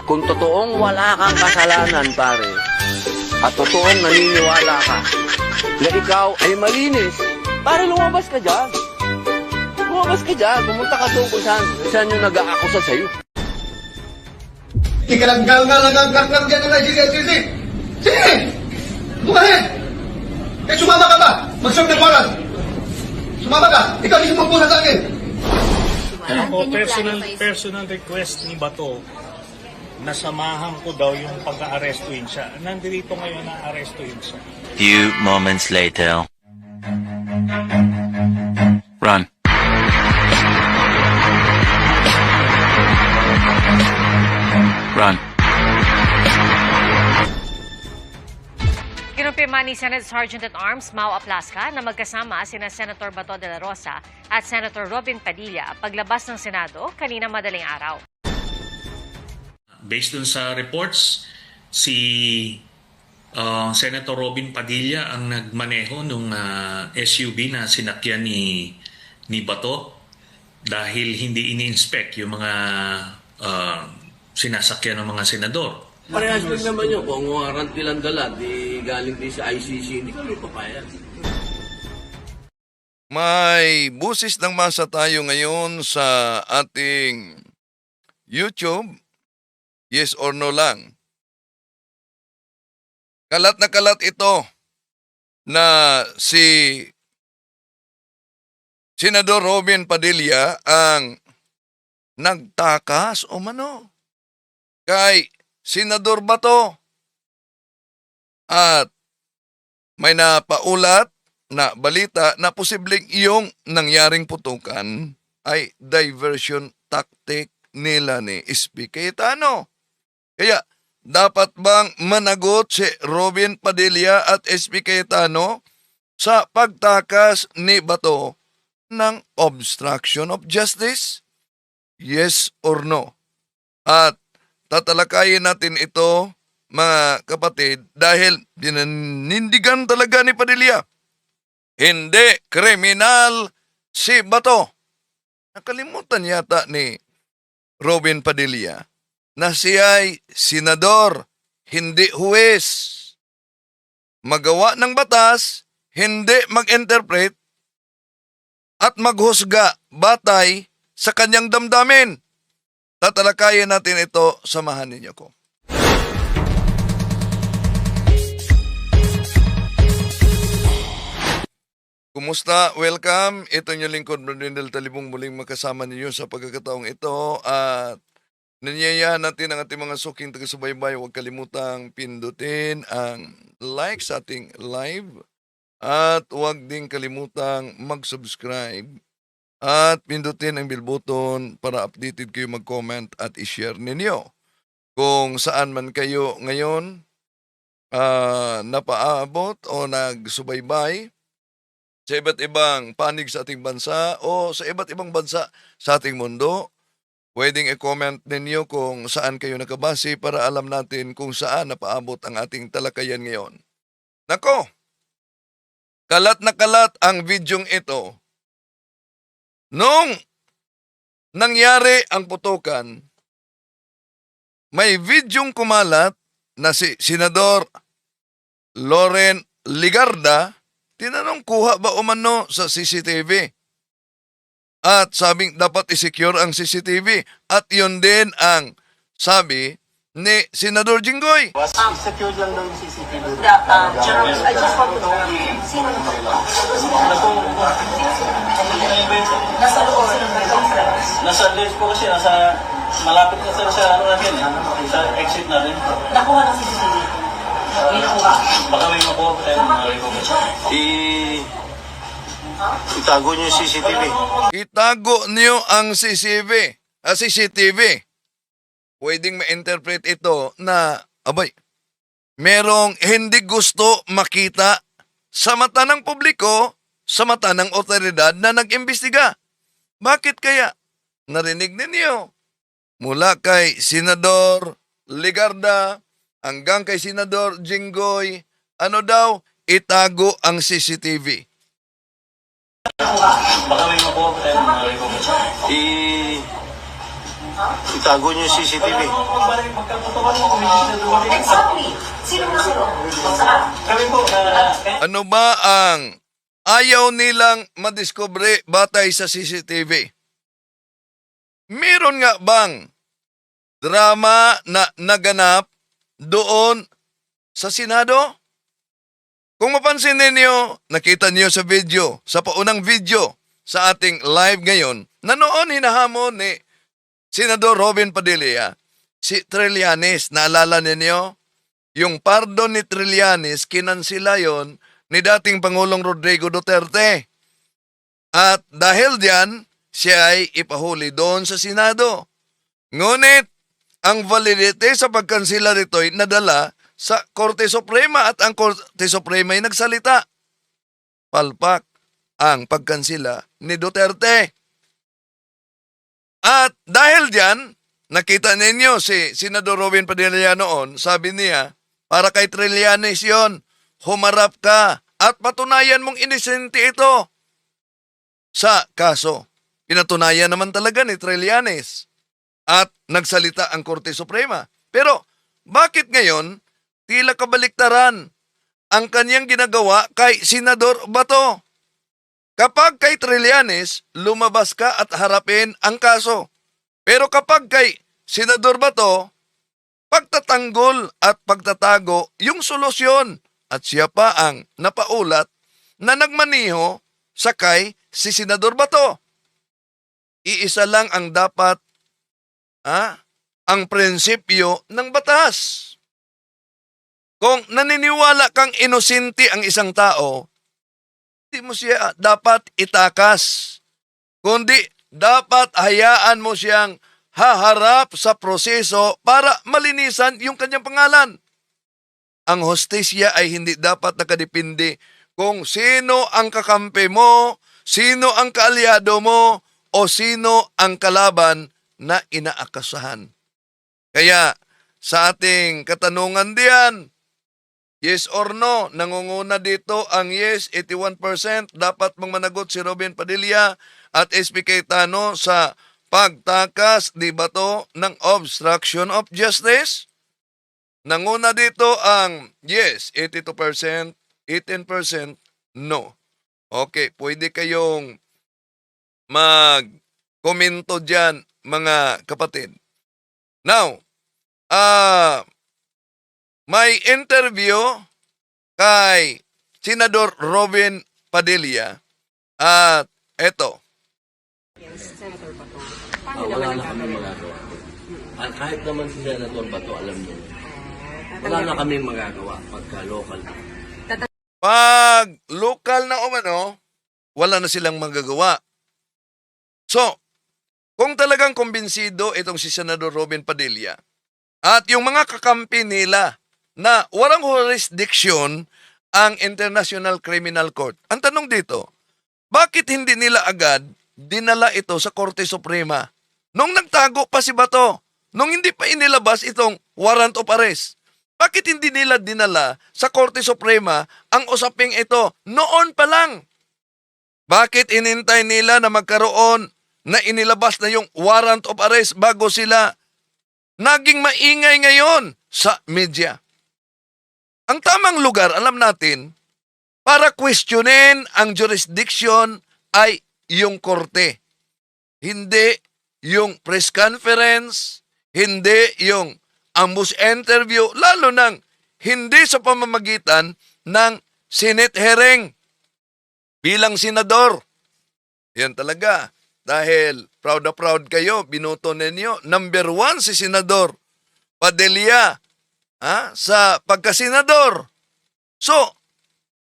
Kung totoong wala kang kasalanan, pare, at totoong naniniwala ka na ikaw ay malinis, pare, lumabas ka dyan. Lumabas ka dyan. Pumunta ka doon kung saan yung nag-aakusa sa'yo. Ikalangal dyan na, sige. Sige! Bukahin! Eh, sumama ka ba? Mag-serve ng warrant. Sumama ka. Ikaw mismo magpuna sa akin. Ako, personal request ni Bato, nasamahan ko daw yung pag-aarestuin siya. Nandito ngayon na arestuin siya. Few moments later. Run. Run. Kinumpirma ni Senate Sergeant-at-Arms Mau Aplasca na magkasama sina Senator Bato de la Rosa at Senator Robin Padilla paglabas ng Senado kanina madaling araw. Based dun sa reports, si Senator Robin Padilla ang nagmaneho nung SUV na sinakyan ni Bato dahil hindi ini-inspect yung mga sinasakyan ng mga senador. Parehas lang naman yun. Kung warrant nilang dala, di galing din sa ICC, hindi kami papayag. May busis ng masa tayo ngayon sa ating YouTube. Yes or no lang. Kalat na kalat ito na si Senador Robin Padilla ang nagtakas o mano kay Senador Bato at may napaulat na balita na posibleng iyong nangyaring putukan ay diversion tactic nila ni SP Cayetano. Kaya dapat bang managot si Robin Padilla at SP Cayetano sa pagtakas ni Bato ng obstruction of justice? Yes or no? At tatalakayin natin ito, mga kapatid, dahil dinanindigan talaga ni Padilla. Hindi kriminal si Bato. Nakalimutan yata ni Robin Padilla na siya'y senador, hindi huwes. Magawa ng batas, hindi mag-interpret at maghusga batay sa kanyang damdamin. Tatalakayin natin ito, samahan ninyo ko. Kumusta? Welcome. Ito yung lingkod, Brandel Talibong, muling makasama ninyo sa pagkakataong ito. At nanyayahan natin ang ating mga suking taga-subaybay. Huwag kalimutang pindutin ang like sa ating live. At huwag din kalimutang mag-subscribe. At pindutin ang bell button para updated kayo mag-comment at i-share ninyo. Kung saan man kayo ngayon napaabot o nagsubaybay sa iba't ibang panig sa ating bansa o sa iba't ibang bansa sa ating mundo, pwedeng i-comment ninyo kung saan kayo nakabase para alam natin kung saan napaabot ang ating talakayan ngayon. Nako, kalat na kalat ang videong ito. Nung nangyari ang putukan, may videong kumalat na si Senador Loren Legarda, tinanong kuha ba umano sa CCTV? At sabing dapat i-secure ang CCTV. At yun din ang sabi ni Senador Jinggoy. Secure lang daw yung CCTV. General, I just want to know, sino nasa loob nasa list po kasi, malapit na sila sa ano natin, sa exit natin. Nakuha ng CCTV. Baka may makuha itago niyo yung CCTV. Itago niyo ang CCTV. Pwedeng ma-interpret ito na, abay, merong hindi gusto makita sa mata ng publiko, sa mata ng otoridad na nag-imbestiga. Bakit kaya? Narinig ninyo. Mula kay Senador Legarda hanggang kay Senador Jinggoy, ano daw? Itago ang CCTV. Baka may makuha Itago niyo yung CCTV. Exactly. Sino nasunod? Saan? Kami po, Ano ba ang ayaw nilang madiskubre batay sa CCTV? Meron nga bang drama na naganap doon sa Senado? Kung mapansin ninyo, nakita niyo sa video, sa paunang video sa ating live ngayon, na noon hinahamon ni Senador Robin Padilla, si Trillanes, naalala ninyo? Yung pardon ni Trillanes, kinansila yon ni dating Pangulong Rodrigo Duterte. At dahil diyan, siya ay ipahuli doon sa Senado. Ngunit, ang validity sa pagkansila nito ay nadala sa Korte Suprema at ang Korte Suprema ay nagsalita. Palpak ang pagkansila ni Duterte. At dahil diyan, nakita ninyo si Senador Robin Padilla noon, sabi niya, para kay Trillanes yon, humarap ka at patunayan mong inosente ito sa kaso. Pinatunayan naman talaga ni Trillanes at nagsalita ang Korte Suprema. Pero bakit ngayon tila kabaliktaran ang kanyang ginagawa kay Senador Bato? Kapag kay Trillanes, lumabas ka at harapin ang kaso. Pero kapag kay Senador Bato, pagtatanggol at pagtatago yung solusyon. At siya pa ang napaulat na nagmaniho sakay si Senador Bato. Iisa lang ang dapat ang prinsipyo ng batas. Kung naniniwala kang inosente ang isang tao, hindi mo siya dapat itakas. Kundi dapat hayaan mo siyang haharap sa proseso para malinisan yung kanyang pangalan. Ang hostisya ay hindi dapat nakadepende kung sino ang kakampi mo, sino ang kaalyado mo, o sino ang kalaban na inaakasahan. Kaya sa ating katanungan diyan, yes or no, nangunguna dito ang yes, 81%. Dapat mong managot si Robin Padilla at SP Cayetano sa pagtakas ni Bato ng obstruction of justice. Nanguna dito ang yes, 82%, 18% no. Okay, pwede kayong mag-komento dyan, mga kapatid. Now, may interview kay Senador Robin Padilla at eto. Wala na kami magagawa. Kahit naman si Senator Bato, alam niyo. Wala na kami magagawa pagka local. Pag local na umano, wala na silang magagawa. So, kung talagang kumbinsido itong si Senador Robin Padilla at yung mga kakampi nila na walang jurisdiction ang International Criminal Court, ang tanong dito, bakit hindi nila agad dinala ito sa Korte Suprema? Nung nagtago pa si Bato, nung hindi pa inilabas itong warrant of arrest, bakit hindi nila dinala sa Korte Suprema ang usaping ito noon pa lang? Bakit inintay nila na magkaroon na inilabas na yung warrant of arrest bago sila naging maingay ngayon sa media? Ang tamang lugar, alam natin, para questionin ang jurisdiction ay yung korte. Hindi yung press conference, hindi yung ambush interview, lalo nang hindi sa pamamagitan ng Senate hearing. Bilang senador, yan talaga. Dahil proud na proud kayo, binoto ninyo. Number 1 si Senador Padilla sa pagkasenador. So,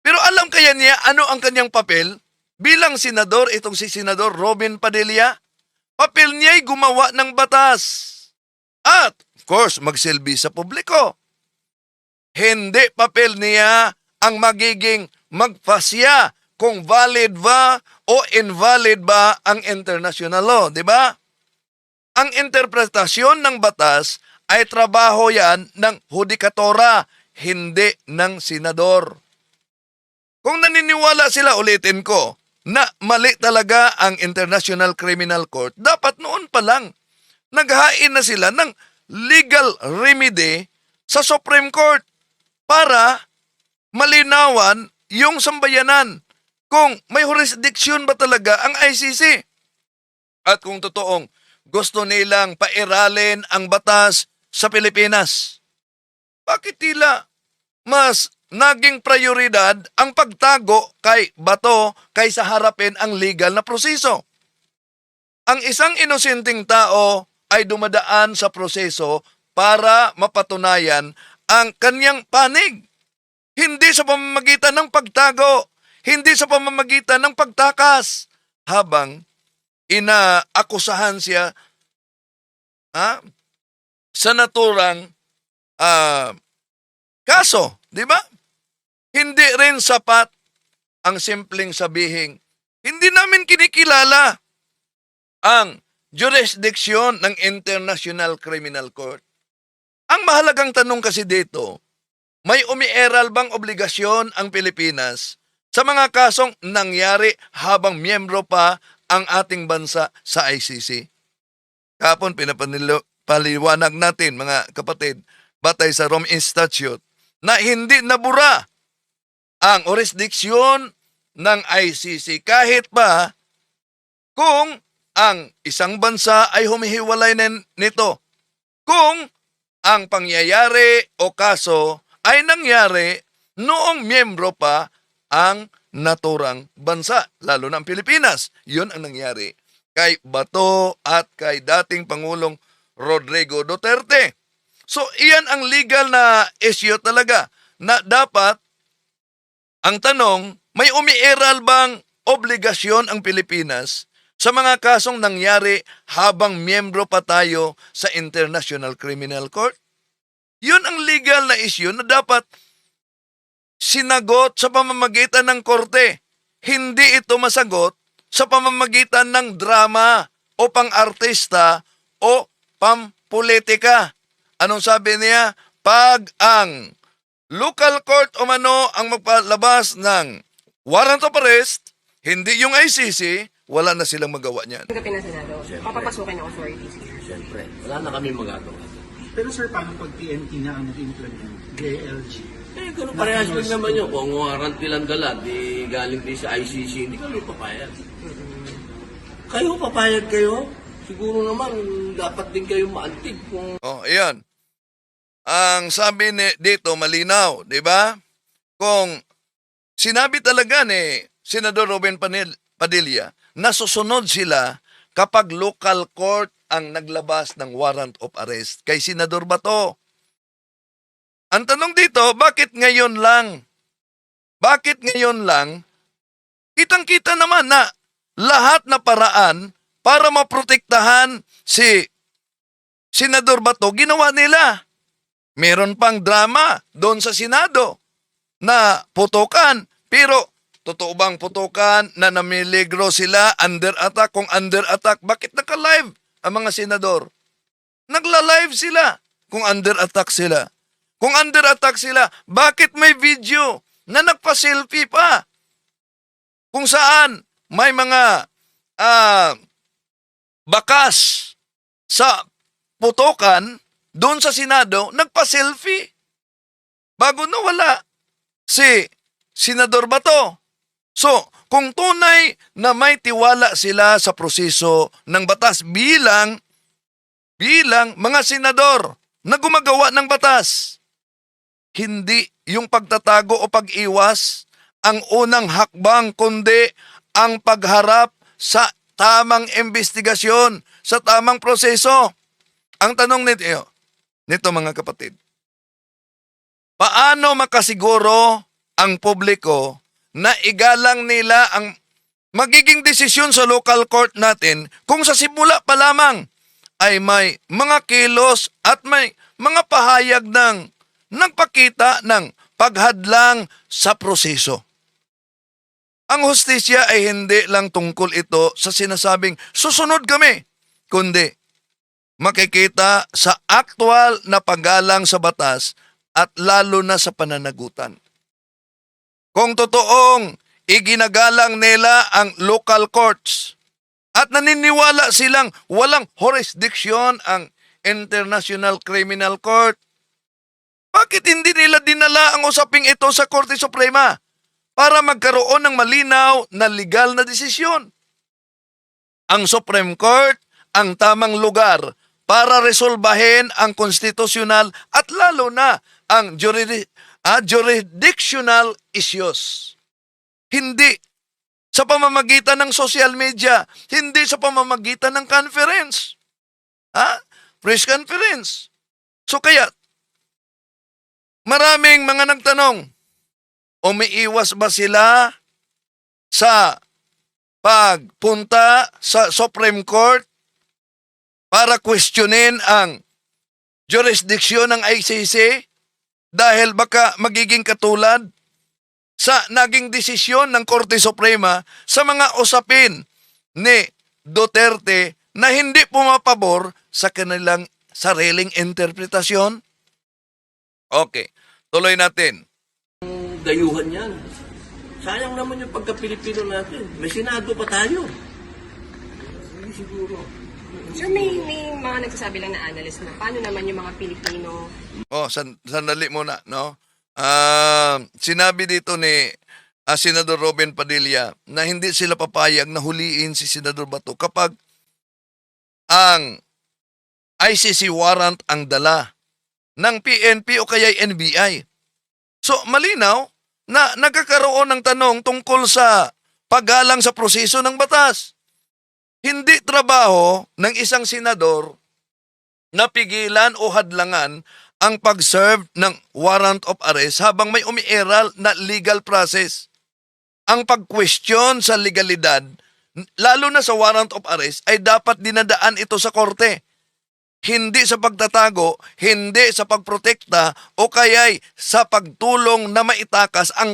pero alam kaya niya ano ang kanyang papel? Bilang senador, itong si Senador Robin Padilla, papel niya ay gumawa ng batas. At, of course, magsilbi sa publiko. Hindi papel niya ang magiging magpasya kung valid ba o invalid ba ang international law, di ba? Ang interpretasyon ng batas ay trabaho yan ng hudikatora, hindi ng senador. Kung naniniwala sila, ulitin ko, na mali talaga ang International Criminal Court, dapat noon pa lang naghain na sila ng legal remedy sa Supreme Court para malinawan yung sambayanan kung may jurisdiction ba talaga ang ICC. At kung totoong gusto nilang pairalin ang batas sa Pilipinas, bakit tila mas naging prioridad ang pagtago kay Bato kaysa harapin ang legal na proseso? Ang isang inosenteng tao ay dumadaan sa proseso para mapatunayan ang kanyang panig. Hindi sa pamamagitan ng pagtago, hindi sa pamamagitan ng pagtakas, habang inaakusahan siya sa naturang kaso, di ba? Hindi rin sapat ang simpleng sabihing, hindi namin kinikilala ang jurisdiction ng International Criminal Court. Ang mahalagang tanong kasi dito, may umiiral bang obligasyon ang Pilipinas sa mga kasong nangyari habang miyembro pa ang ating bansa sa ICC? Kapon pinapaliwanag natin, mga kapatid, batay sa Rome Statute, na hindi nabura ang jurisdiksyon ng ICC kahit pa kung ang isang bansa ay humihiwalay nito. Kung ang pangyayari o kaso ay nangyari noong miyembro pa ang naturang bansa, lalo na ang Pilipinas. Yun ang nangyari kay Bato at kay dating Pangulong Rodrigo Duterte. So, iyan ang legal na issue talaga na dapat, ang tanong, may umiiral bang obligasyon ang Pilipinas sa mga kasong nangyari habang miyembro pa tayo sa International Criminal Court? Yun ang legal na issue na dapat sinagot sa pamamagitan ng korte. Hindi ito masagot sa pamamagitan ng drama o pang-artista o pampolitika. Anong sabi niya? Pag ang local court o mano ang magpalabas ng warrant of arrest, hindi yung ICC, wala na silang magawa niyan. Tanggapin na Senado. Papapasukin ng authorities. Siyempre, wala na kami magagawa. Pero sir, paano pag TNT na ang nag-implement? JLG? Ganun parehas din naman yun. Kung warrant nilang dala, di galing din sa ICC, hindi kami papayag. Kayo, papayag kayo? Siguro naman, dapat din kayo maantig kung... Oh, ayan. Ang sabi dito, malinaw, di ba? Kung sinabi talaga ni Senador Robin Padilla na susunod sila kapag local court ang naglabas ng warrant of arrest kay Senador Bato. Ang tanong dito, bakit ngayon lang? Bakit ngayon lang? Kitang-kita naman na lahat na paraan para maprotektahan si Senador Bato, ginawa nila. Meron pang drama doon sa Senado na putukan. Pero, totoo bang putukan na namiligro sila under attack? Kung under attack, bakit naka-live ang mga senador? Nagla-live sila kung under attack sila. Kung under attack sila, bakit may video na nagpa-selfie pa? Kung saan may mga bakas sa putukan, doon sa Senado, nagpa-selfie. Bago nawala si Senador Bato. So, kung tunay na may tiwala sila sa proseso ng batas bilang mga senador na gumagawa ng batas, hindi yung pagtatago o pag-iwas ang unang hakbang, kundi ang pagharap sa tamang investigasyon, sa tamang proseso. Ang tanong nito mga kapatid, paano makasiguro ang publiko na igalang nila ang magiging desisyon sa local court natin kung sa simula pa lamang ay may mga kilos at may mga pahayag ng nagpakita ng paghadlang sa proseso? Ang hustisya ay hindi lang tungkol ito sa sinasabing susunod kami, kundi makikita sa aktwal na paggalang sa batas at lalo na sa pananagutan. Kung totoong iginagalang nila ang local courts, At naniniwala silang walang jurisdiction ang International Criminal Court. Bakit hindi nila dinala ang usaping ito sa Korte Suprema para magkaroon ng malinaw na legal na desisyon? Ang Supreme Court ang tamang lugar para resolbahin ang konstitusyonal at lalo na ang jurisdictional issues. Hindi sa pamamagitan ng social media, hindi sa pamamagitan ng conference. Press conference. So kaya, maraming mga nagtanong, umiiwas ba sila sa pagpunta sa Supreme Court para questionin ang jurisdiction ng ICC dahil baka magiging katulad sa naging desisyon ng Korte Suprema sa mga usapin ni Duterte na hindi pumapabor sa kanilang sariling interpretasyon? Okay, tuloy natin. Dayuhan yan. Sayang naman yung pagka-Pilipino natin. May Senado pa tayo. Siguro. Sir, may mga nagsasabi lang na analyst na paano naman yung mga Pilipino. Sandali muna, no? Sinabi dito ni Senador Robin Padilla na hindi sila papayag na huliin si Senador Bato kapag ang ICC warrant ang dala ng PNP o kaya NBI. So, malinaw na nagkakaroon ng tanong tungkol sa paggalang sa proseso ng batas. Hindi trabaho ng isang senador na pigilan o hadlangan ang pag-serve ng warrant of arrest habang may umiiral na legal process. Ang pag-question sa legalidad, lalo na sa warrant of arrest, ay dapat dinadaan ito sa korte. Hindi sa pagtatago, hindi sa pagprotekta o kaya'y sa pagtulong na maitakas ang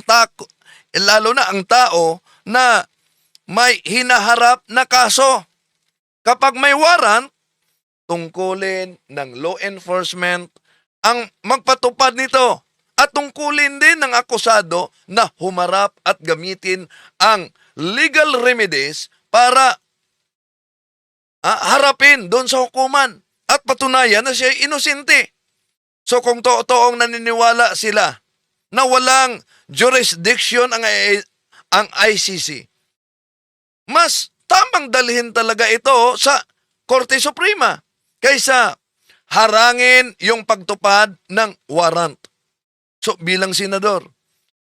lalo na ang tao na may hinaharap na kaso. Kapag may warrant, tungkulin ng law enforcement ang magpatupad nito at tungkulin din ng akusado na humarap at gamitin ang legal remedies para harapin doon sa hukuman at patunayan na siya inosente. So kung totoong naniniwala sila na walang jurisdiction ang ICC, mas tamang dalhin talaga ito sa Korte Suprema kaysa harangin yung pagtupad ng warrant. So bilang senador,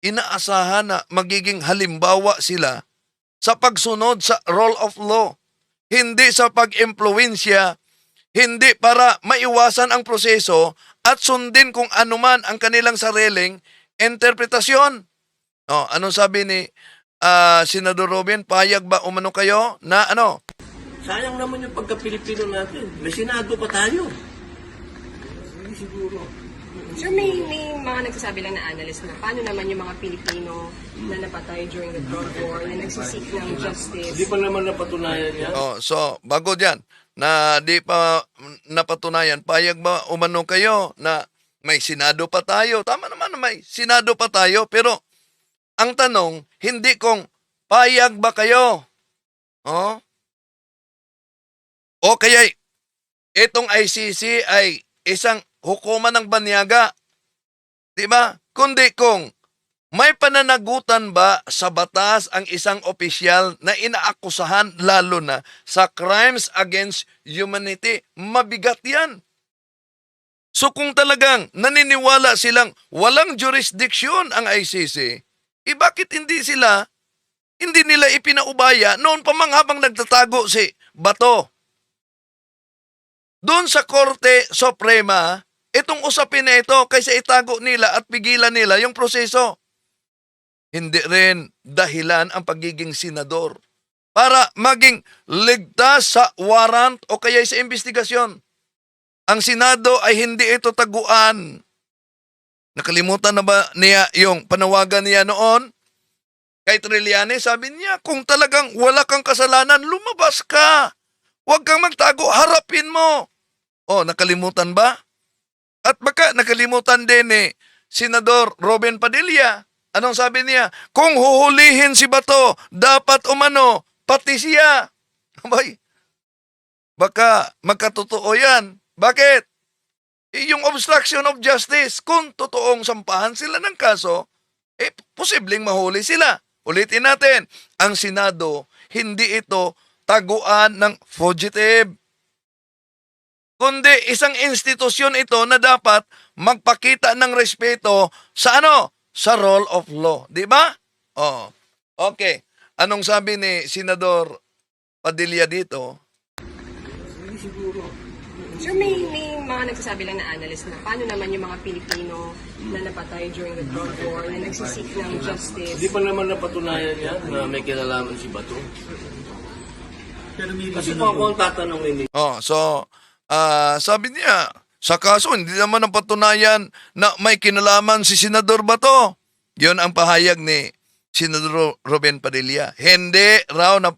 inaasahan na magiging halimbawa sila sa pagsunod sa rule of law, hindi sa pag-impluwensya, hindi para maiwasan ang proseso at sundin kung anuman ang kanilang sariling interpretasyon. Anong sabi ni Senador Robin? Payag ba umano kayo na ano? Sayang naman yung pagka-Pilipino natin. May Senado pa tayo. Siguro. Sir, may mga nagsasabi lang na analyst na paano naman yung mga Pilipino na napatay during the Cold War na nagsisik ng justice. Hindi pa naman napatunayan yan. So, bago dyan, na di pa napatunayan, payag ba umano kayo na may Senado pa tayo? Tama naman na may Senado pa tayo, pero ang tanong, hindi kung payag ba kayo? O kaya itong ICC ay isang hukuman ng banyaga. Diba? Kundi kung may pananagutan ba sa batas ang isang opisyal na inaakusahan lalo na sa crimes against humanity, mabigat yan. So kung talagang naniniwala silang walang jurisdiction ang ICC, bakit hindi nila ipinaubaya noon pa mang habang nagtatago si Bato? Doon sa Korte Suprema, itong usapin na ito kaysa itago nila at pigilan nila yung proseso. Hindi rin dahilan ang pagiging senador para maging ligtas sa warrant o kaya sa investigasyon. Ang Senado ay hindi ito taguan. Nakalimutan na ba niya yung panawagan niya noon? Kay Trillanes, sabi niya, kung talagang wala kang kasalanan, lumabas ka. Huwag kang magtago, harapin mo. Nakalimutan ba? At baka nakalimutan din ni Senador Robin Padilla. Anong sabi niya? Kung huhulihin si Bato, dapat umano, pati siya. Abay, baka magkatotoo yan. Bakit? Yung obstruction of justice, kung totoong sampahan sila ng kaso, posibleng mahuli sila. Ulitin natin, ang Senado, hindi ito taguan ng fugitive. Kundi isang institusyon ito na dapat magpakita ng respeto sa ano? Sa rule of law. Di ba? Oh. Okay. Anong sabi ni Senador Padilla dito? Sir, may mga nagsasabi lang na analyst na paano naman yung mga Pilipino na napatay during the drug war na nagsisik ng justice? Hindi pa naman napatunayan yan na may kinalaman si Bato. Pero may Kasi kung ako ang tatanungin niya, Sabi niya, sa kaso hindi naman napatunayan na may kinalaman si Senador Bato. Yun ang pahayag ni Senador Robin Padilla. Hindi raw na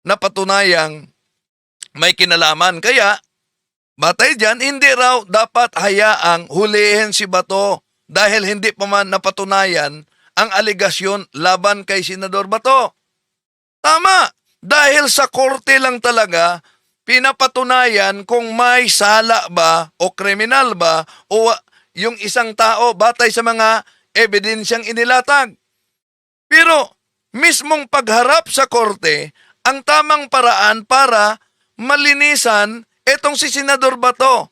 napatunayang may kinalaman. Kaya, batay dyan, hindi raw dapat hayaang hulihin si Bato dahil hindi pa man napatunayan ang aligasyon laban kay Senador Bato. Tama! Dahil sa korte lang talaga pinapatunayan kung may sala ba o kriminal ba o yung isang tao batay sa mga ebidensyang inilatag. Pero mismong pagharap sa korte ang tamang paraan para malinisan etong si Senador Bato.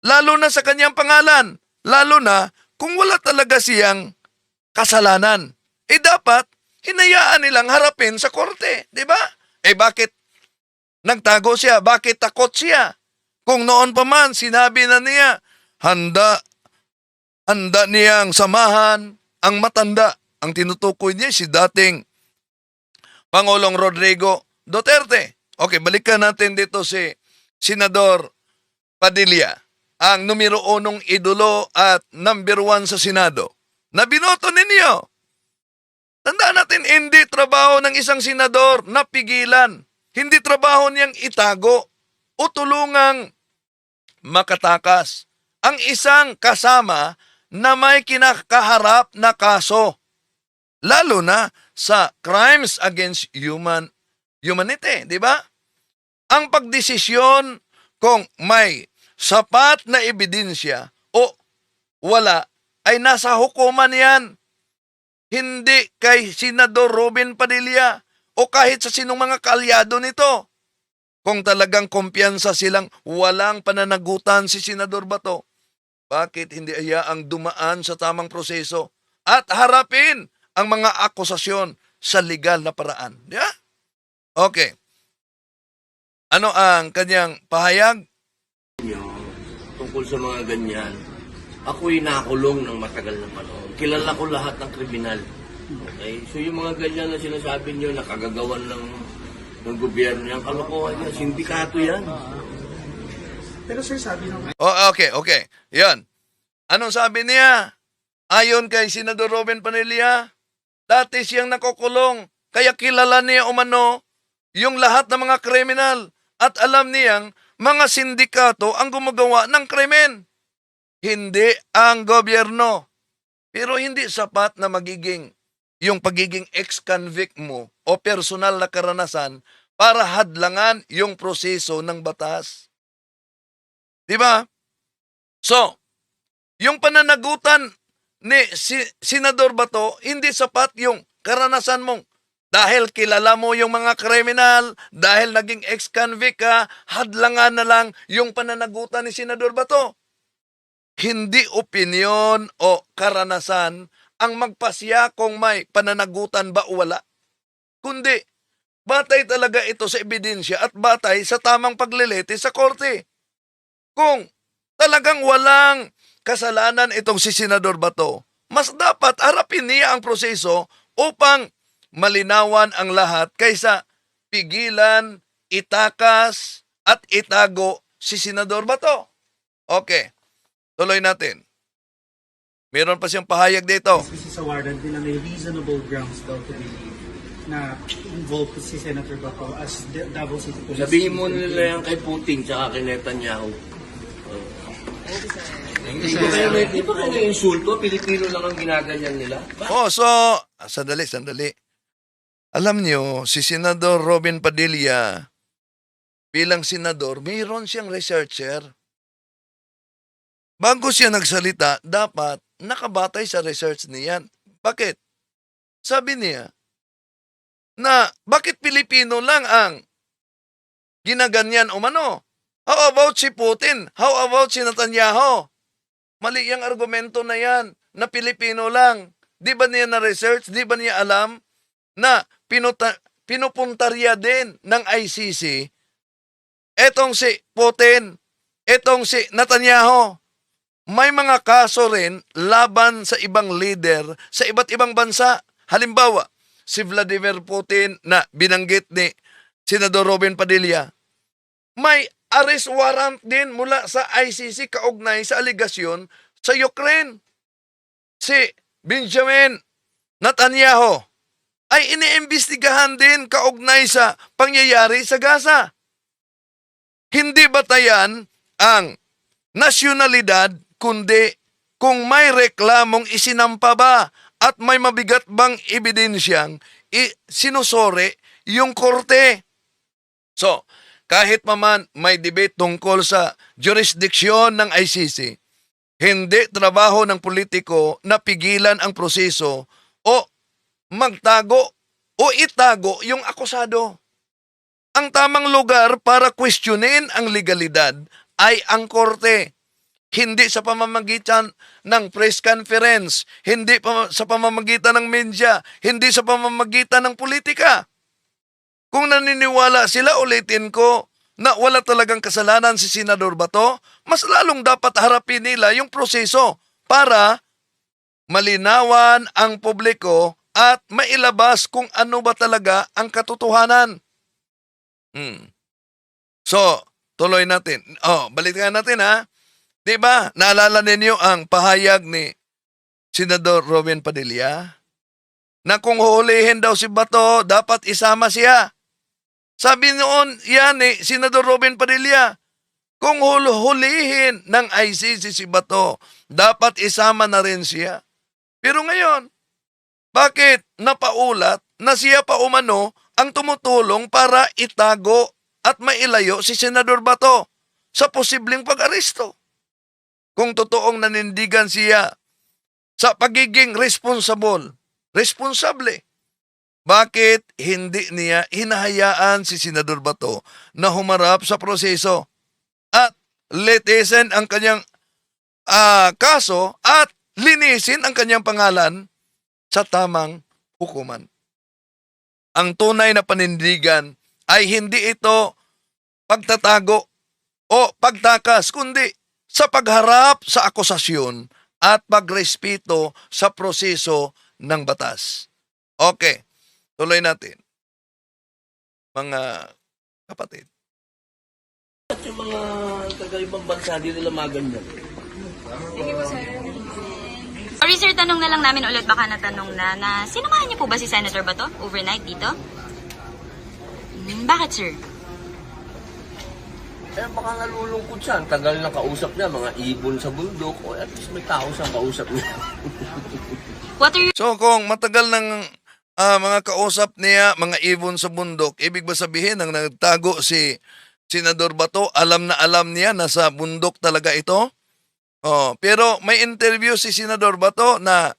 Lalo na sa kanyang pangalan. Lalo na kung wala talaga siyang kasalanan. Dapat hinayaan nilang harapin sa korte. Di ba? Bakit nagtago siya? Bakit takot siya? Kung noon pa man sinabi na niya, handa niyang samahan ang matanda. Ang tinutukoy niya si dating Pangulong Rodrigo Duterte. Okay, balikan natin dito si Senador Padilla, ang numero 1 idolo at number 1 sa Senado, na binoto ninyo. Tandaan natin, hindi trabaho ng isang senador na pigilan. Hindi trabaho niyang itago o tulungang makatakas ang isang kasama na may kinakaharap na kaso. Lalo na sa crimes against humanity, di ba? Ang pagdesisyon kung may sapat na ebidensya o wala ay nasa hukuman yan. Hindi kay Senador Robin Padilla o kahit sa sinong mga kaalyado nito. Kung talagang kumpiyansa silang walang pananagutan si Senador Bato, bakit hindi hayaang dumaan sa tamang proseso at harapin ang mga akusasyon sa legal na paraan? Yeah? Okay. Ano ang kanyang pahayag? tungkol sa mga ganyan, ako'y nakulong ng matagal na panahon. Kilala ko lahat ng kriminal. Okay? So yung mga ganyan na sinasabi nyo, nakagagawan ng gobyerno yan, kalokohan yan, sindikato yan. Pero sir, sabi ng Okay. Yan. Anong sabi niya? Ayon kay Senador Robin Padilla, dati siyang nakukulong, kaya kilala niya umano yung lahat ng mga kriminal at alam niyang mga sindikato ang gumagawa ng krimen. Hindi ang gobyerno. Pero hindi sapat na yung pagiging ex-convict mo o personal na karanasan para hadlangan yung proseso ng batas. Diba? So, yung pananagutan ni Senador Bato, hindi sapat yung karanasan mong dahil kilala mo yung mga kriminal, dahil naging ex-convict ka, hadlangan na lang yung pananagutan ni Senador Bato. Hindi opinyon o karanasan ang magpasya kung may pananagutan ba o wala. Kundi, batay talaga ito sa ebidensya at batay sa tamang paglilete sa korte. Kung talagang walang kasalanan itong si Senador Bato, mas dapat harapin niya ang proseso upang malinawan ang lahat kaysa pigilan, itakas, at itago si Senador Bato. Okay, tuloy natin. Meron pa siyang pahayag dito. kasi sa warrant nila may reasonable grounds daw to believe na involved si Senator Bato as Davao City Police. Sabihin mo nila yan kay Putin tsaka kay Netanyahu. Hindi ba kayo insulto? Pilipino lang ang ginaganyan nila. So, sandali. Alam niyo, si Senador Robin Padilla, bilang senador, mayroon siyang researcher. Bago siya nagsalita, dapat nakabatay sa research niyan. Bakit? Sabi niya na bakit Pilipino lang ang ginaganyan umano? How about si Putin? How about si Netanyahu? Mali yung argumento na yan, na Pilipino lang. Di ba niya na-research? Di ba niya alam na pinupuntarya din ng ICC etong si Putin, etong si Netanyahu? May mga kaso rin laban sa ibang leader sa iba't ibang bansa. Halimbawa, si Vladimir Putin na binanggit ni Senador Robin Padilla, may arrest warrant din mula sa ICC kaugnay sa aligasyon sa Ukraine. Si Benjamin Netanyahu ay iniimbestigahan din kaugnay sa pangyayari sa Gaza. Hindi batayan ang nasyonalidad, kundi kung may reklamong isinampa ba at may mabigat bang ebidensyang sinusore yung korte. So, kahit maman may debate tungkol sa jurisdiksyon ng ICC, hindi trabaho ng politiko na pigilan ang proseso o magtago o itago yung akusado. Ang tamang lugar para questionin ang legalidad ay ang korte. Hindi sa pamamagitan ng press conference, hindi sa pamamagitan ng media, hindi sa pamamagitan ng politika. Kung naniniwala sila, ulitin ko, na wala talagang kasalanan si Senador Bato, mas lalong dapat harapin nila yung proseso para malinawan ang publiko at mailabas kung ano ba talaga ang katotohanan. So, tuloy natin. Balikan natin ha. Diba, naalala ninyo ang pahayag ni Senador Robin Padilla na kung huhulihin daw si Bato, dapat isama siya. Sabi noon yan Senador Robin Padilla, kung hulihin ng ICC si Bato, dapat isama na rin siya. Pero ngayon, bakit napaulat na siya pa umano ang tumutulong para itago at mailayo si Senador Bato sa posibleng pag-aresto? Kung totoong nanindigan siya sa pagiging responsable, bakit hindi niya hinahayaan si Senador Bato na humarap sa proseso at litisin ang kanyang kaso at linisin ang kanyang pangalan sa tamang hukuman? Ang tunay na panindigan ay hindi ito pagtatago o pagtakas, kundi sa pagharap sa akusasyon at pagrespeto sa proseso ng batas. Okay, tuloy natin. Mga kapatid. At yung mga taga-ibang bansa, di nila maganyan. Sorry sir, tanong na lang namin ulit, baka natanong na sinamahan niyo po ba si Senator Bato overnight dito? Bakit sir? Baka nalulungkot siya. Ang tagal na kausap niya, mga ibon sa bundok, o at least may tao siyang kausap niya. What are you... So kung matagal ng mga kausap niya, mga ibon sa bundok, ibig ba sabihin nang nagtago si Senador Bato, alam na alam niya na sa bundok talaga ito? Pero may interview si Senador Bato na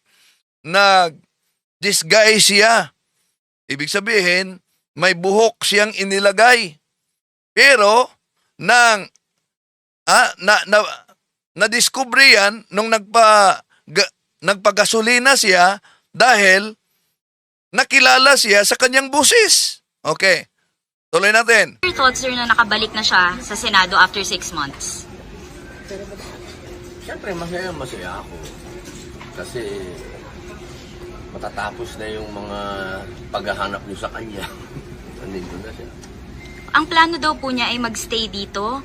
nag-disguise siya. Ibig sabihin, may buhok siyang inilagay. Pero na-discover yan nung nagpagasolina siya dahil nakilala siya sa kanyang busis. Okay. Tuloy natin. Your thoughts sir na nakabalik na siya sa Senado after 6 months? Siyempre, masaya ako. Kasi matatapos na yung mga paghahanap niyo sa kanya. Nandito na siya. Ang plano daw po niya ay magstay dito.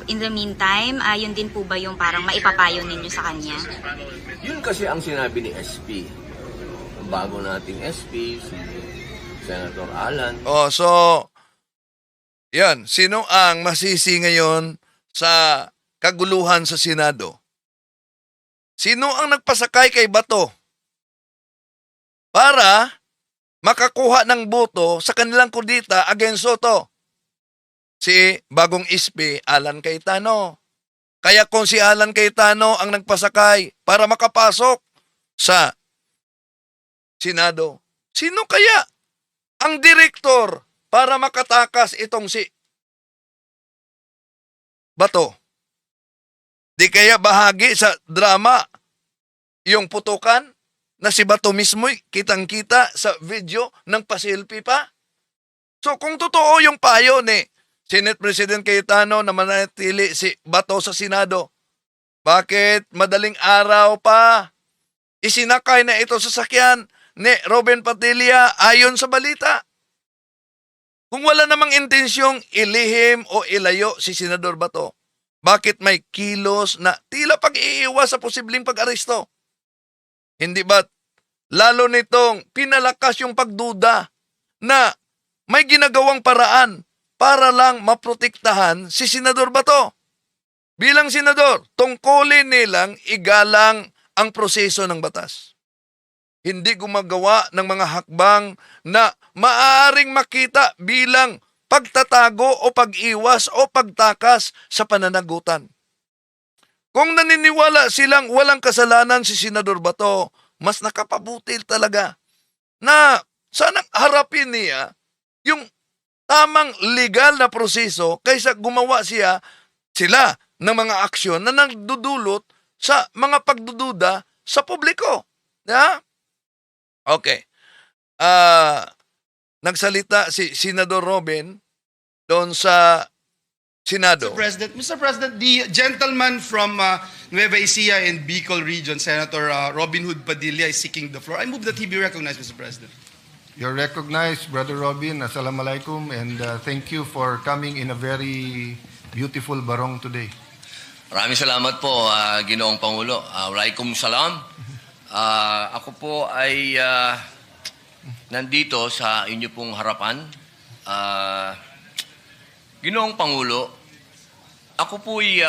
In the meantime, yun din po ba yung parang maipapayo ninyo sa kanya? Yun kasi ang sinabi ni SP. Ang bago nating SP, si Senator Alan. So, yan. Sino ang masisi ngayon sa kaguluhan sa Senado? Sino ang nagpasakay kay Bato para makakuha ng boto sa kanilang kudita against Soto. Si bagong ISP, Alan Cayetano. Kaya kung si Alan Cayetano ang nagpasakay para makapasok sa Senado, sino kaya ang direktor para makatakas itong si Bato? Di kaya bahagi sa drama yung putukan na si Bato mismo'y kitang-kita sa video ng pasilpi pa? So kung totoo yung payo ni Senate President Cayetano na manatili si Bato sa Senado, bakit madaling araw pa isinakay na ito sa sakyan ni Robin Padilla ayon sa balita? Kung wala namang intensyong ilihim o ilayo si Senador Bato, bakit may kilos na tila pag-iiwas sa posibleng pag-aresto? Hindi ba't lalo nitong pinalakas yung pagduda na may ginagawang paraan para lang maprotektahan si Senador Bato? Bilang senador, tungkulin nilang igalang ang proseso ng batas. Hindi gumagawa ng mga hakbang na maaaring makita bilang pagtatago o pag-iwas o pagtakas sa pananagutan. Kung naniniwala silang walang kasalanan si Senador Bato, mas nakapabuti talaga na sanang harapin niya yung tamang legal na proseso kaysa gumawa sila ng mga aksyon na nagdudulot sa mga pagdududa sa publiko. Ya? Okay. Nagsalita si Senador Robin doon sa Senado. Mr. President, the gentleman from Nueva Ecija and Bicol region, Senator Robin Hood Padilla, is seeking the floor. I move that he be recognized, Mr. President. You're recognized, Brother Robin. Assalamualaikum, and thank you for coming in a very beautiful barong today. Maraming salamat po, Ginoong Pangulo. Walaikum salam. Ako po ay nandito sa inyo pong harapan. Ginoong Pangulo, ako po ay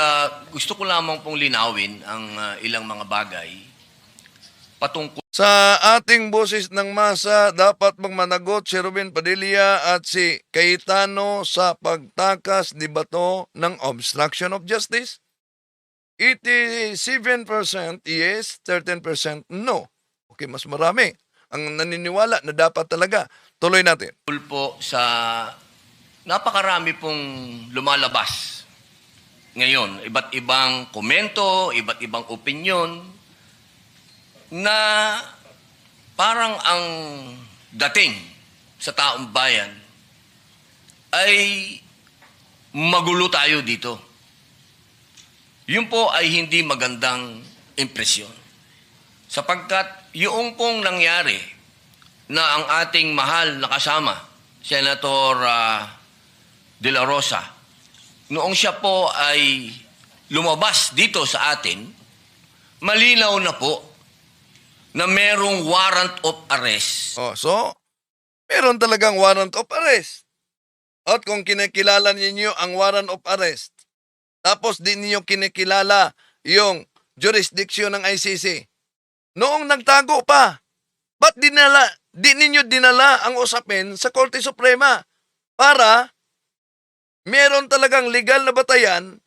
gusto ko lamang pong linawin ang ilang mga bagay patungkol Sa ating boses ng masa, dapat magmanagot si Robin Padilla at si Cayetano sa pagtakas ni Bato ng obstruction of justice. 87% yes, 13% no. Okay, mas marami ang naniniwala na dapat talaga. Tuloy natin. po sa napakarami pong lumalabas ngayon. Iba't ibang komento, iba't ibang opinyon na parang ang dating sa taong bayan ay magulo tayo dito. Yun po ay hindi magandang impresyon. Sapagkat yung pong nangyari na ang ating mahal na kasama, Senator De La Rosa, noong siya po ay lumabas dito sa atin, malinaw na po na merong warrant of arrest. So, meron talagang warrant of arrest. At kung kinikilala ninyo ang warrant of arrest, tapos di ninyo kinikilala yung jurisdiction ng ICC, noong nagtago pa, ba't di ninyo dinala ang usapin sa Korte Suprema para meron talagang legal na batayan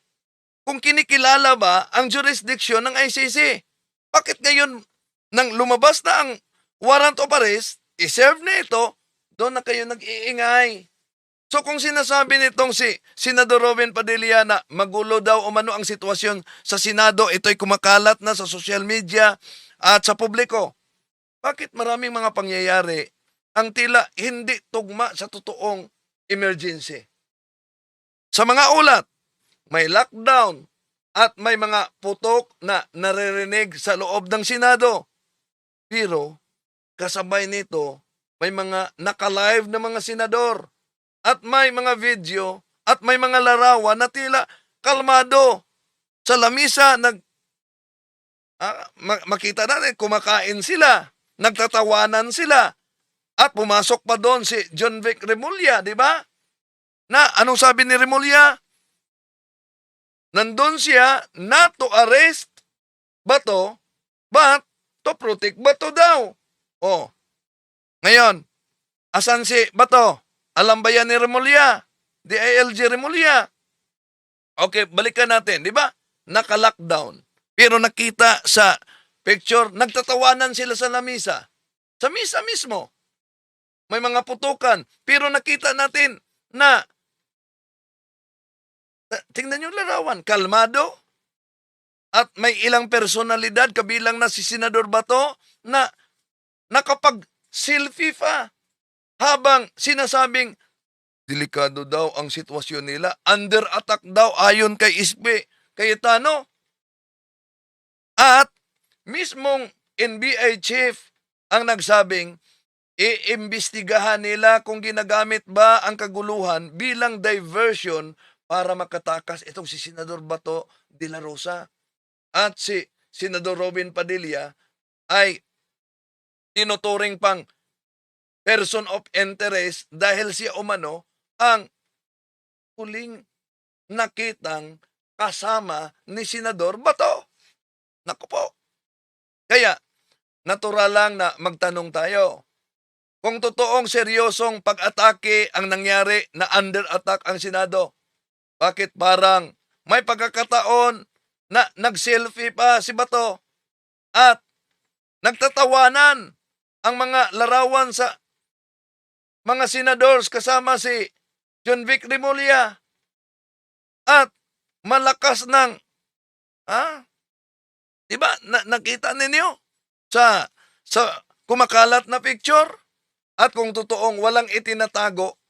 kung kinikilala ba ang jurisdiction ng ICC? Bakit ngayon nang lumabas na ang warrant of arrest, iserve na ito, doon na kayo nag-iingay. So kung sinasabi nitong si Senador Robin Padilla na magulo daw o mano ang sitwasyon sa Senado, ito'y kumakalat na sa social media at sa publiko, bakit maraming mga pangyayari ang tila hindi tugma sa totoong emergency? Sa mga ulat, may lockdown at may mga putok na naririnig sa loob ng Senado. Pero, kasabay nito, may mga naka-live na mga senador at may mga video at may mga larawan na tila kalmado. Sa lamisa, makita natin, kumakain sila, nagtatawanan sila, at pumasok pa doon si John Vic Remulla, di ba? Na, anong sabi ni Remulla? Nandun siya not to arrest Bato, but to protect Bato daw. Ngayon, Asan si Bato? Alam ba yan ni Remulla? DILG Remulla. Okay, balikan natin. Di ba? Naka-lockdown. Pero nakita sa picture, nagtatawanan sila sa lamisa. Sa misa mismo. May mga putukan. Pero nakita natin na tingnan yung larawan. Kalmado. At may ilang personalidad, kabilang na si Senador Bato, na nakapag-selfie pa. Habang sinasabing, delikado daw ang sitwasyon nila. Under attack daw ayon kay Isbe Cayetano. At mismong NBI chief ang nagsabing, iimbestigahan nila kung ginagamit ba ang kaguluhan bilang diversion para makatakas itong si Senador Bato de la Rosa. At si Senador Robin Padilla ay tinuturing pang person of interest dahil siya umano ang huling nakitang kasama ni Senador Bato. Naku po. Kaya, natural lang na magtanong tayo. Kung totoong seryosong pag-atake ang nangyari na under attack ang Senado, bakit parang may pagkakataon na nag-selfie pa si Bato at nagtatawanan ang mga larawan sa mga senadors kasama si John Vic Remulla at malakas ng diba nakita ninyo sa kumakalat na picture at kung totoong walang itinatago,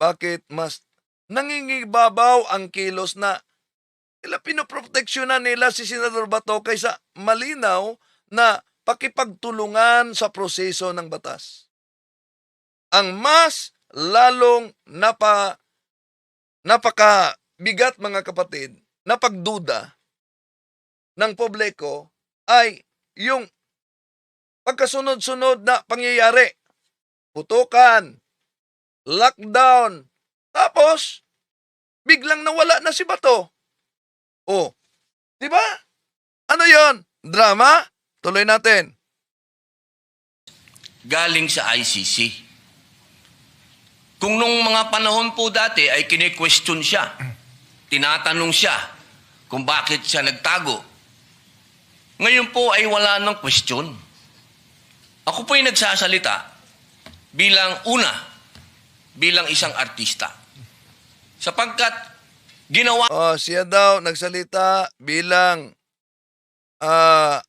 bakit mas nangingibabaw ang kilos na pinoproteksyonan nila si Senador Bato kaysa malinaw na pakipagtulungan sa proseso ng batas. Ang mas lalong napakabigat mga kapatid na pagduda ng publiko ay yung pagkasunod-sunod na pangyayari. Putukan, lockdown, tapos biglang nawala na si Bato. Oh, di ba? Ano yon? Drama? Tuloy natin. Galing sa ICC. Kung nung mga panahon po dati ay kine-question siya, tinatanong siya kung bakit siya nagtago. Ngayon po ay wala ng question. Ako po ay nagsasalita bilang isang artista. Sapagkat ginawa... siya daw nagsalita bilang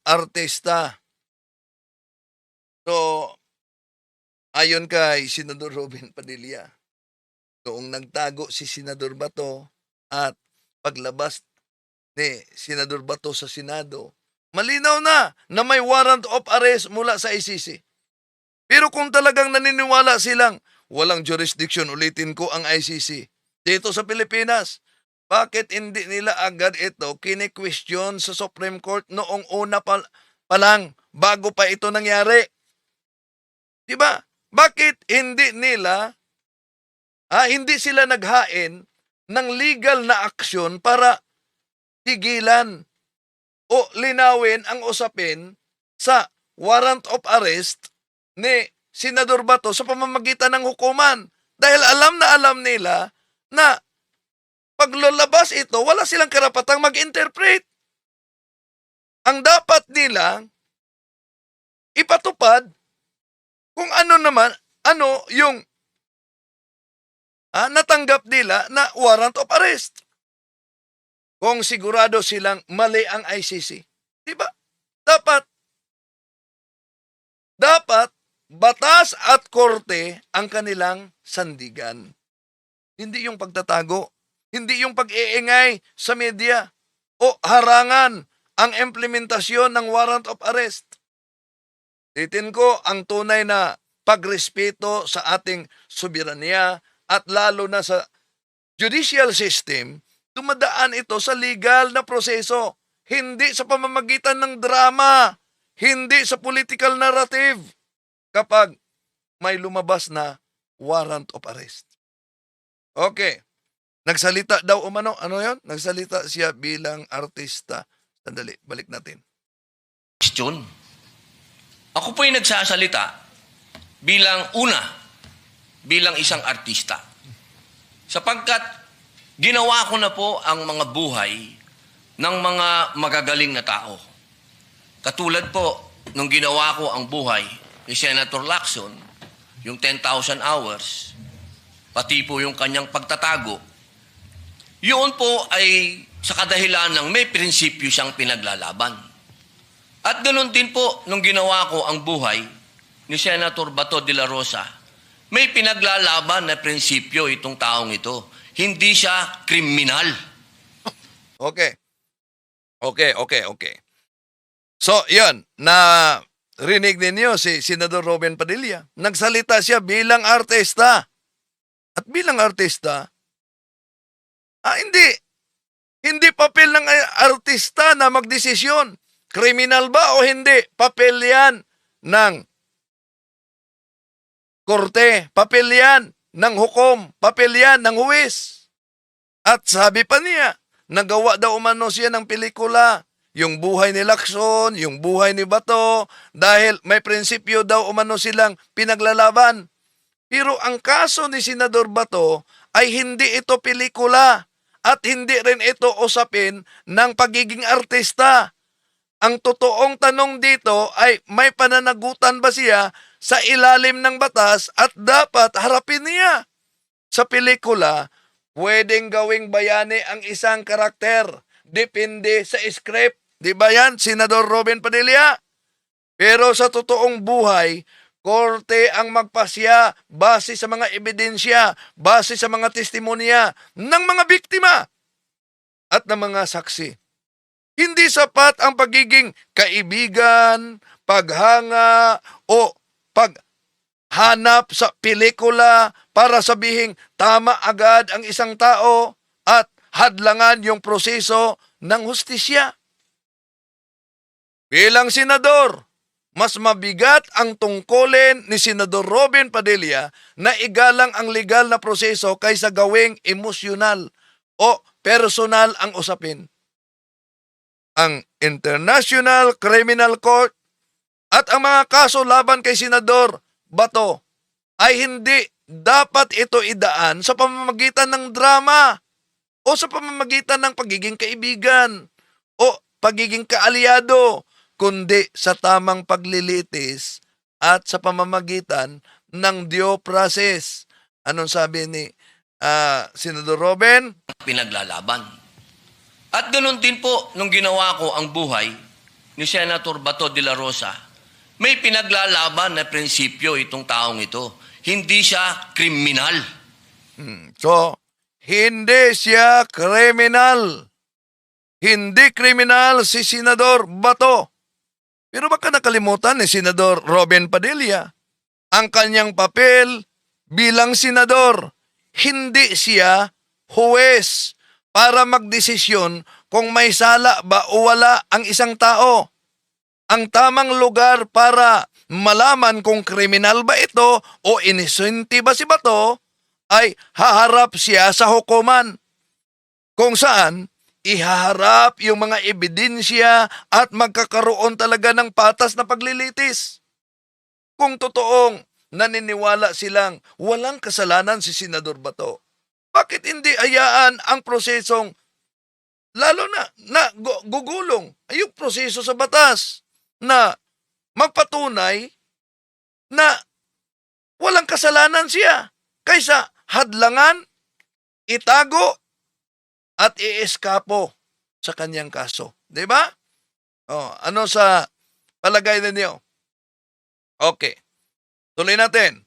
artista. So, ayon kay Senador Robin Padilla, noong nagtago si Senador Bato at paglabas ni Senador Bato sa Senado, malinaw na may warrant of arrest mula sa ICC. Pero kung talagang naniniwala silang walang jurisdiction, ulitin ko ang ICC, dito sa Pilipinas, bakit hindi nila agad ito kine-question sa Supreme Court noong una pa lang, bago pa ito nangyari? Diba? Bakit hindi sila naghain ng legal na aksyon para tigilan o linawin ang usapin sa warrant of arrest ni Senador Bato sa pamamagitan ng hukuman? Dahil alam nila na pag lulabas ito, wala silang karapatang mag-interpret. Ang dapat nila ipatupad kung ano yung natanggap nila na warrant of arrest. Kung sigurado silang mali ang ICC. Diba? Dapat batas at korte ang kanilang sandigan. Hindi yung pagtatago. Hindi yung pag-iingay sa media o harangan ang implementasyon ng warrant of arrest. Titin ko ang tunay na pagrespeto sa ating soberanya at lalo na sa judicial system, dumadaan ito sa legal na proseso, hindi sa pamamagitan ng drama, hindi sa political narrative kapag may lumabas na warrant of arrest. Okay. Nagsalita daw umano. Ano yon? Nagsalita siya bilang artista. Sandali, balik natin. Question. Ako po ay nagsasalita bilang bilang isang artista. Sapagkat ginawa ko na po ang mga buhay ng mga magagaling na tao. Katulad po, nung ginawa ko ang buhay ni Senator Lacson, yung 10,000 hours, pati po yung kanyang pagtatago, yun po ay sa kadahilan ng may prinsipyo siyang pinaglalaban. At ganoon din po, nung ginawa ko ang buhay ni Senator Bato de la Rosa, may pinaglalaban na prinsipyo itong taong ito. Hindi siya kriminal. Okay. So, yun, na rinig ninyo si Senador Robin Padilla. Nagsalita siya bilang artista. At bilang artista, hindi papel ng artista na magdesisyon. Kriminal ba o hindi? Papel yan ng korte. Papel yan ng hukom. Papel yan ng huwis. At sabi pa niya, nagawa daw umano siya ng pelikula. Yung buhay ni Lacson, yung buhay ni Bato, dahil may prinsipyo daw umano silang pinaglalaban. Pero ang kaso ni Senador Bato ay hindi ito pelikula at hindi rin ito usapin ng pagiging artista. Ang totoong tanong dito ay may pananagutan ba siya sa ilalim ng batas at dapat harapin niya. Sa pelikula, pwedeng gawing bayani ang isang karakter. Depende sa script. Di ba yan, Senador Robin Padilla? Pero sa totoong buhay, korte ang magpasya base sa mga ebidensya, base sa mga testimonya ng mga biktima at ng mga saksi. Hindi sapat ang pagiging kaibigan, paghanga o paghanap sa pelikula para sabihing tama agad ang isang tao at hadlangan yung proseso ng hustisya. Bilang senador, mas mabigat ang tungkulin ni Senador Robin Padilla na igalang ang legal na proseso kaysa gawing emosyonal o personal ang usapin. Ang International Criminal Court at ang mga kaso laban kay Senador Bato ay hindi dapat ito idaan sa pamamagitan ng drama o sa pamamagitan ng pagiging kaibigan o pagiging kaalyado, kundi sa tamang paglilitis at sa pamamagitan ng due process. Anong sabi ni Senador Robin? Pinaglalaban. At ganoon din po, nung ginawa ko ang buhay ni Senator Bato de la Rosa, may pinaglalaban na prinsipyo itong taong ito. Hindi siya kriminal. So, hindi siya kriminal. Hindi kriminal si Senador Bato. Pero baka nakalimutan ni Senador Robin Padilla ang kanyang papel bilang senador. Hindi siya huwes para magdesisyon kung may sala ba o wala ang isang tao. Ang tamang lugar para malaman kung kriminal ba ito o inosente ba si Bato ay haharap siya sa hukuman. Kung saan ihaharap yung mga ebidensya at magkakaroon talaga ng patas na paglilitis. Kung totoong naniniwala silang walang kasalanan si Senador Bato, bakit hindi hayaan ang prosesong lalo na gugulong ay yung proseso sa batas na magpatunay na walang kasalanan siya kaysa hadlangan, itago, at ieskapo sa kanyang kaso. Di ba? Ano sa palagay ninyo? Okay. Tuloy natin.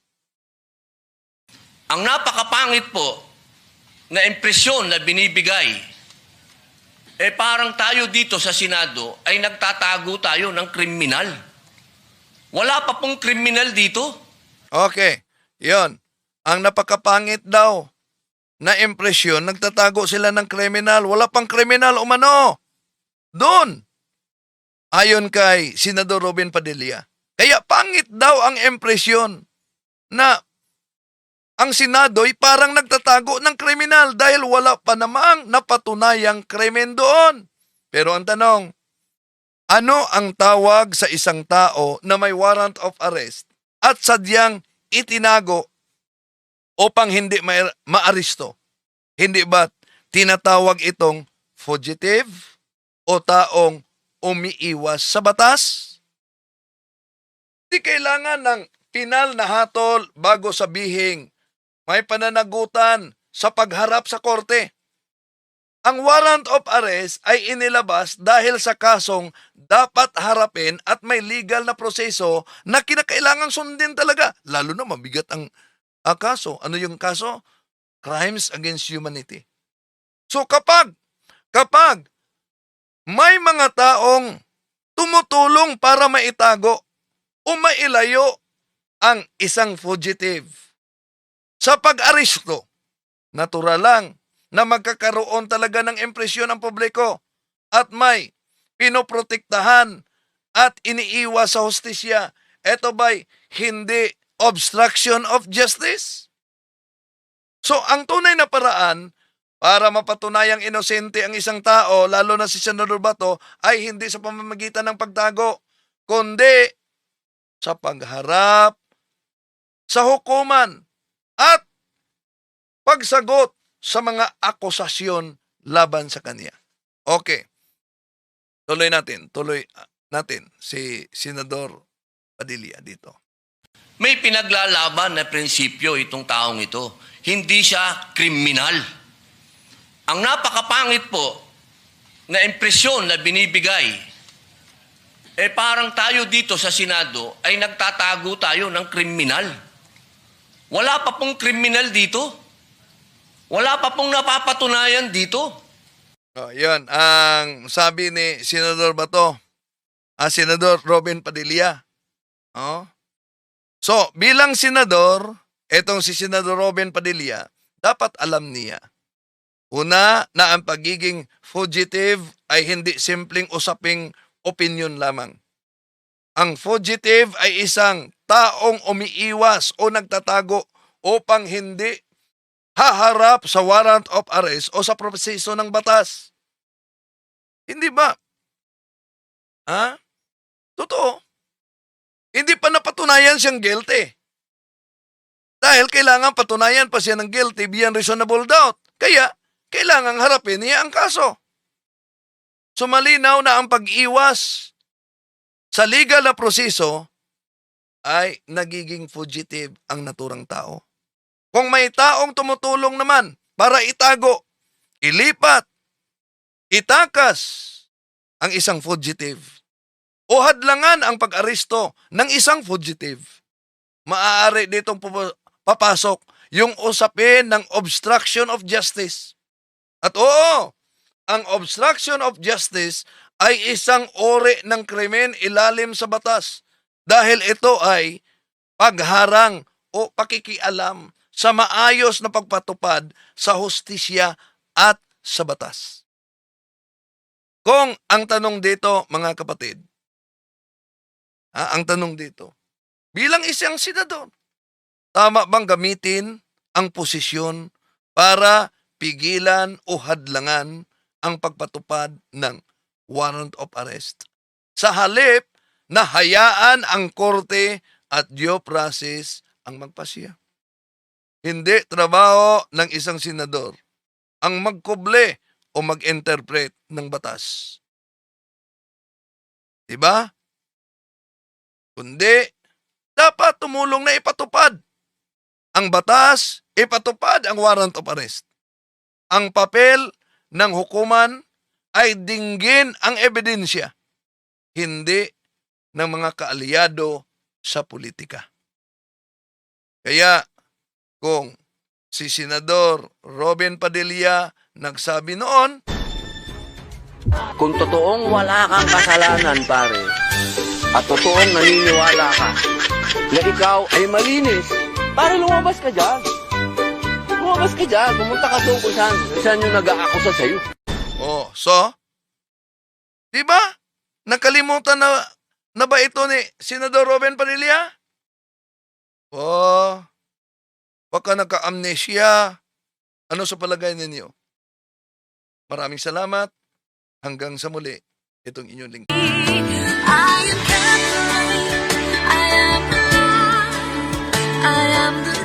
Ang napakapangit po na impresyon na binibigay, parang tayo dito sa Senado ay nagtatago tayo ng kriminal. Wala pa pong kriminal dito. Okay. Yon. Ang napakapangit daw na impresyon, nagtatago sila ng kriminal. Wala pang kriminal umano. Doon. Ayon kay Senador Robin Padilla. Kaya pangit daw ang impresyon na ang Senado ay parang nagtatago ng kriminal dahil wala pa namang napatunayang krimen doon. Pero ang tanong, ano ang tawag sa isang tao na may warrant of arrest at sadyang itinago upang hindi maaresto. Hindi ba tinatawag itong fugitive o taong umiiwas sa batas? Di kailangan ng pinal na hatol bago sabihing may pananagutan sa pagharap sa korte. Ang warrant of arrest ay inilabas dahil sa kasong dapat harapin at may legal na proseso na kinakailangang sundin talaga. Lalo na mabigat ang kaso. Ano yung kaso? Crimes against humanity. So kapag may mga taong tumutulong para maitago o mailayo ang isang fugitive sa pag-aresto, natural lang na magkakaroon talaga ng impresyon ang publiko at may pinoprotektahan at iniiwas sa hustisya. Ito ba'y hindi obstruction of justice? So, ang tunay na paraan para mapatunayang inosente ang isang tao, lalo na si Senador Bato, ay hindi sa pamamagitan ng pagtago, kundi sa pagharap sa hukuman at pagsagot sa mga akusasyon laban sa kanya. Okay. Tuloy natin si Senador Padilla dito. May pinaglalaban na prinsipyo itong taong ito. Hindi siya kriminal. Ang napakapangit po na impresyon na binibigay, parang tayo dito sa Senado ay nagtatago tayo ng kriminal. Wala pa pong kriminal dito. Wala pa pong napapatunayan dito. Yan ang sabi ni Senador Bato, Senador Robin Padilla. So, bilang senador, etong si Senador Robin Padilla, dapat alam niya. Una, na ang pagiging fugitive ay hindi simpleng usaping opinion lamang. Ang fugitive ay isang taong umiiwas o nagtatago upang hindi haharap sa warrant of arrest o sa proseso ng batas. Hindi ba? Totoo. Hindi pa napatunayan siyang guilty. Dahil kailangan patunayan pa siya ng guilty beyond reasonable doubt. Kaya, kailangan harapin niya ang kaso. So malinaw na ang pag-iwas sa legal na proseso ay nagiging fugitive ang naturang tao. Kung may taong tumutulong naman para itago, ilipat, itakas ang isang fugitive o hadlangan ang pag-aresto ng isang fugitive, maaari ditong papasok yung usapin ng obstruction of justice. At oo, ang obstruction of justice ay isang uri ng krimen ilalim sa batas dahil ito ay pagharang o pakikialam sa maayos na pagpatupad sa hustisya at sa batas. Kung ang tanong dito, mga kapatid, ang tanong dito, bilang isang senador, tama bang gamitin ang posisyon para pigilan o hadlangan ang pagpatupad ng warrant of arrest? Sa halip na hayaan ang korte at due process ang magpasya. Hindi trabaho ng isang senador ang magkuble o mag-interpret ng batas. Diba? Kundi, dapat tumulong na ipatupad ang batas, ipatupad ang warrant of arrest. Ang papel ng hukuman ay dinggin ang ebidensya, hindi ng mga kaalyado sa politika. Kaya, kung si Senador Robin Padilla nagsabi noon, Kung totoong wala kang kasalanan, pare, at totoong naniniwala ka na ikaw ay malinis, pare, lumabas ka dyan. Lumabas ka dyan. Pumunta ka doon kung saan yung nag-aakusa sa'yo. So, di ba? Nakalimutan na ba ito ni Senador Robin Padilla? Baka naka-amnesia. Ano sa palagay ninyo? Maraming salamat. Hanggang sa muli, itong inyong lingkod. I am the